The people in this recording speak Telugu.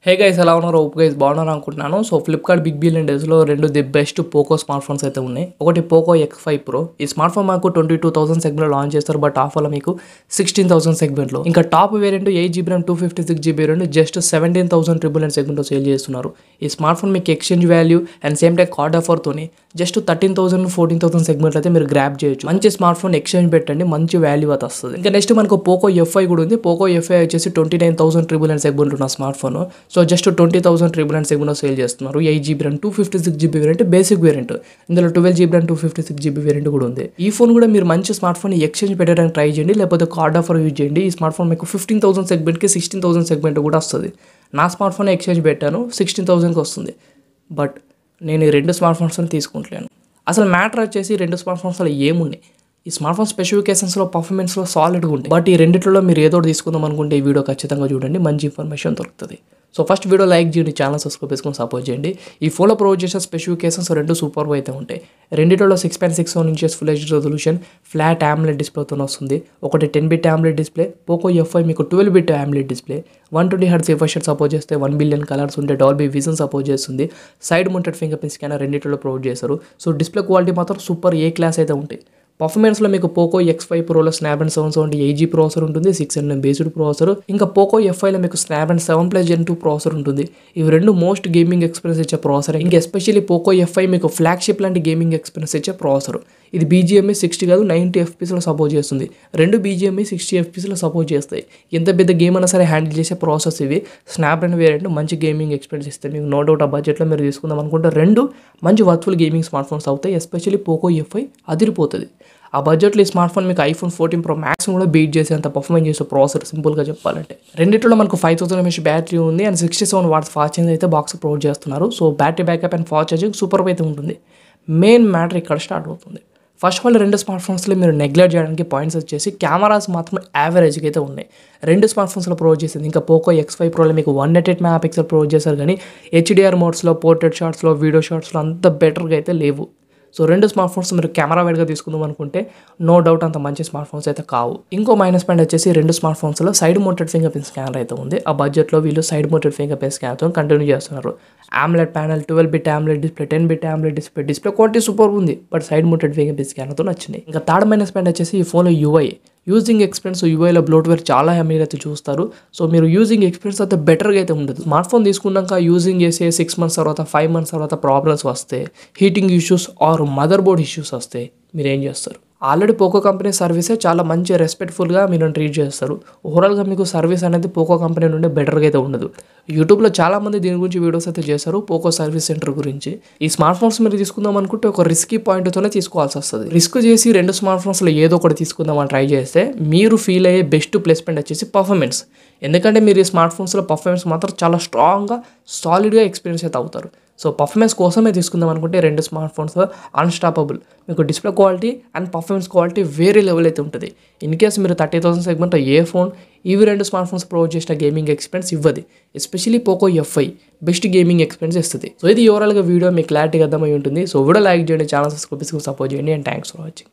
Hey guys, ఎలా ఉన్నారు? hope guys బాగున్నారు అనుకుంటున్నాను. So Flipkart big billion days లో రెండు the best Poco smartphones అయితే ఉన్నాయి. ఒకటి పోకో X5 Pro. ఈ స్మార్ట్ ఫోన్ మాకు 22,000 సెగ్మెంట్ లో లాంచ్ చేస్తారు, బట్ ఆఫర్ లో మీకు 16,000 సెగ్మెంట్ లో. ఇంకా top variant 8GB RAM 256GB variant just 17,999 segment లో సేల్ చేస్తున్నారు. ఈ స్మార్ట్ ఫోన్ మీకు exchange value and same time card offer తోని జస్ట్ 13,000 14,000 సెగ్మెంట్ అయితే మీరు గ్రాప్ చేయొచ్చు. మంచి స్మార్ట్ ఫోన్ ఎక్స్చేంజ్ పెట్టండి, మంచి వాల్యూ అయితే వస్తుంది. ఇంకా నెక్స్ట్ మనకు పోకో F5 కూడా ఉంది. పోకో F5 వచ్చేసి 29,999 సెగ్మెంట్ ఉన్న smart phone. So just 20,999 segment sale చేస్తున్నారు. 8GB RAM 256GB variant basic variant, ఇందులో 12GB RAM 256GB వేరియంట్ కూడా ఉంది. ఈ ఫోన్ కూడా మీరు మంచి స్మార్ట్ ఫోన్ ఎక్స్చేంజ్ పెట్టడానికి ట్రై చేయండి, లేకపోతే కార్డ్ ఆఫర్ యూజ్ చేయండి. ఈ స్మార్ట్ ఫోన్ మీకు 15,000 సెగ్మెంట్కి 16,000 సెగ్మెంట్ కూడా వస్తుంది. నా స్మార్ట్ ఫోన్ ఎక్స్చేంజ్ పెట్టాను, 16,000కి వస్తుంది. బట్ నేను ఈ రెండు స్మార్ట్ ఫోన్స్ని తీసుకుంటలేను. అసలు మ్యాటర్ వచ్చేసి రెండు స్మార్ట్ ఫోన్స్లో ఏమున్నాయి, ఈ స్మార్ట్ ఫోన్ స్పెసిఫికేషన్స్లో పర్ఫార్మెన్స్లో సాలిడ్గా ఉంటాయి. బట్ ఈ రెండిట్లో మీరు ఏదో తీసుకుందాం అనుకుంటే ఈ వీడియో ఖచ్చితంగా చూడండి, మంచి ఇన్ఫర్మేషన్ దొరుకుతుంది. సో ఫస్ట్ వీడియో లైక్ చేయండి, ఛానల్ సబ్స్క్రైబ్ చేసుకొని సపోర్ట్ చేయండి. ఈ ఫోన్లో ప్రొవైడ్ చేసే స్పెసిఫికేషన్స్ రెండు సూపర్ అయితే ఉంటాయి. రెండిట్లో 6.61 inches full HD resolution flat AMOLED డిస్ప్లేతో వస్తుంది. ఒకటి 10-bit AMOLED display, Poco F5 మీకు 12-bit AMOLED display, 120Hz refresh rate support చేస్తే 1 బిలియన్ కలర్స్ ఉంటే డాల్బీ విజన్ సపోర్ట్ చేస్తుంది. Side mounted finger print scanner రెండిట్లో ప్రొవైడ్ చేస్తారు. సో డిస్ప్లే క్వాలిటీ మాత్రం సూపర్ ఏ క్లాస్ అయితే ఉంటాయి. పర్ఫార్మెన్స్లో మీకు Poco X5 Proలో Snapdragon 770 8G processor ఉంటుంది, 6nm బేస్డ్ ప్రాసెసర్. ఇంకా పోకో F5లో మీకు స్నాప్డ్రాగన్ 7+ Gen 2 ప్రాసెసర్ ఉంటుంది. ఇవి రెండు మోస్ట్ గేమింగ్ ఎక్స్పీరియన్స్ ఇచ్చే ప్రాసెసర్. ఇంకా ఎస్పెషల్లీ పోకో F5 మీకు ఫ్లాగ్షిప్ లాంటి గేమింగ్ ఎక్స్పీరియన్స్ ఇచ్చే ప్రాసెసర్. ఇది BGMI 60 కాదు 90 FPSలో సపోర్ట్ చేస్తుంది. రెండు BGMI 60 FPSలో సపోర్ట్ చేస్తాయి. ఎంత పెద్ద గేమ్ అయినా సరే హ్యాండిల్ చేసే ప్రాసెస్ ఇవి. స్నాప్డ్రాగన్ వేరియంట్ మంచి గేమింగ్ ఎక్స్పీరియన్స్ ఇస్తాయి మీకు, నో డౌట్. ఆ బడ్జెట్లో మీరు తీసుకుందాం అనుకుంటే రెండు మంచి వర్చువల్ గేమింగ్ స్మార్ట్ ఫోన్స్ అవుతాయి. ఎస్పెషల్లీ పోకో F5 అదిరిపోతుంది. ఆ బడ్జెట్లో ఈ స్మార్ట్ ఫోన్ మీకు iPhone 14 Pro Max కూడా బీట్ చేసేంత పర్ఫార్మెన్స్ చేసే ప్రాసెసర్, సింపుల్గా చెప్పాలంటే. రెండిట్లో మనకు 5000 mAh బ్యాటరీ ఉంది అండ్ 67 watts ఫాస్ట్ ఛార్జింగ్ అయితే బాక్స్ ప్రొవైడ్ చేస్తున్నారు. So battery backup and fast charging super అయితే ఉంటుంది. మెయిన్ మ్యాటర్ ఇక్కడ స్టార్ట్ అవుతుంది. ఫస్ట్ ఆఫ్ ఆల్ రెండు స్మార్ట్ ఫోన్స్లో మీరు నెగ్లెక్ట్ చేయడానికి పాయింట్స్ వచ్చేసి కెమెరాస్ మాత్రం యావరేజ్గా అయితే ఉన్నాయి. రెండు స్మార్ట్ ఫోన్స్లో ప్రొవైడ్ చేసింది. ఇంకా పోకో X5 Proలో మీకు 188 MP ప్రొవైడ్ చేశారు, కానీ HDR మోడ్స్లో, పోర్ట్రేట్ షాట్స్లో, వీడియో షాట్స్లో అంత బెటర్గా అయితే లేవు. సో రెండు స్మార్ట్ ఫోన్స్ మీరు కెమెరా వైడ్గా తీసుకుందాం అనుకుంటే నో డౌట్ అంత మంచి స్మార్ట్ ఫోన్స్ అయితే కావు. ఇంకో మైనస్ పాయింట్ వచ్చేసి రెండు స్మార్ట్ ఫోన్స్లో side mounted finger print scanner అయితే ఉంది. ఆ బడ్జెట్లో వీళ్ళు సైడ్ మౌంటెడ్ ఫింగర్ ప్రింట్ స్కానర్తో కంటిన్యూ చేస్తున్నారు. AMOLED panel, 12-bit AMOLED display, 10-bit AMOLED display quality super ఉంది, but side mounted finger print స్కానర్తో నచ్చింది. ఇంకా థర్డ్ మైనస్ పాయింట్ వచ్చేసి ఈ ఫోన్లో యూజింగ్ ఎక్స్పీరియన్స్, UIలో బ్లోట్వేర్ చాలా మీరు అయితే చూస్తారు. సో మీరు యూజింగ్ ఎక్స్పీరియన్స్ అయితే బెటర్గా అయితే ఉండదు. స్మార్ట్ ఫోన్ తీసుకున్నాక యూజింగ్ చేసే 6 months తర్వాత 5 months తర్వాత ప్రాబ్లమ్స్ వస్తే, heating issues or motherboard issues వస్తే మీరు ఏం చేస్తారు? ఆల్రెడీ పోకో కంపెనీ సర్వీసే చాలా మంచి రెస్పెక్ట్ఫుల్గా మీరు ట్రీట్ చేస్తారు. ఓవరాల్గా మీకు సర్వీస్ అనేది పోకో కంపెనీ నుండి బెటర్గా అయితే ఉండదు. యూట్యూబ్లో చాలామంది దీని గురించి వీడియోస్ అయితే చేశారు, పోకో సర్వీస్ సెంటర్ గురించి. ఈ స్మార్ట్ ఫోన్స్ మీరు తీసుకుందాం అనుకుంటే ఒక రిస్కీ పాయింట్తోనే తీసుకోవాల్సి వస్తుంది. రిస్క్ చేసి రెండు స్మార్ట్ ఫోన్స్లో ఏదో ఒకటి తీసుకుందామని ట్రై చేస్తే మీరు ఫీల్ అయ్యే బెస్ట్ ప్లేస్మెంట్ వచ్చేసి పర్ఫార్మెన్స్. ఎందుకంటే మీరు ఈ స్మార్ట్ ఫోన్స్లో పర్ఫార్మెన్స్ మాత్రం చాలా స్ట్రాంగ్గా, సాలిడ్గా ఎక్స్పీరియన్స్ అయితే అవుతారు. సో పర్ఫార్మెన్స్ కోసమే తీసుకుందాం అనుకుంటే రెండు స్మార్ట్ ఫోన్స్ అన్స్టాపబుల్. మీకు display quality and performance quality వేరే లెవెల్ అయితే ఉంటుంది. ఇన్ కేస్ మీరు 30,000 సెగ్మెంట్ ఏ ఫోన్ ఇవి రెండు స్మార్ట్ ఫోన్స్ ప్రొవైడ్ చేసిన గేమింగ్ ఎక్స్పీరియన్స్ ఇవ్వదు. Especially Poco F5 best gaming experience ఇస్తుంది. సో ఇది ఓవరాల్గా వీడియో మీకు క్లారిటీగా అర్థమై ఉంటుంది. సో వీడియో లైక్ చేయండి, ఛానల్ సబ్స్క్రైబ్ చేసుకొని సపోర్ట్ చేయండి, అండ్ థ్యాంక్స్ ఫర్ వాచింగ్.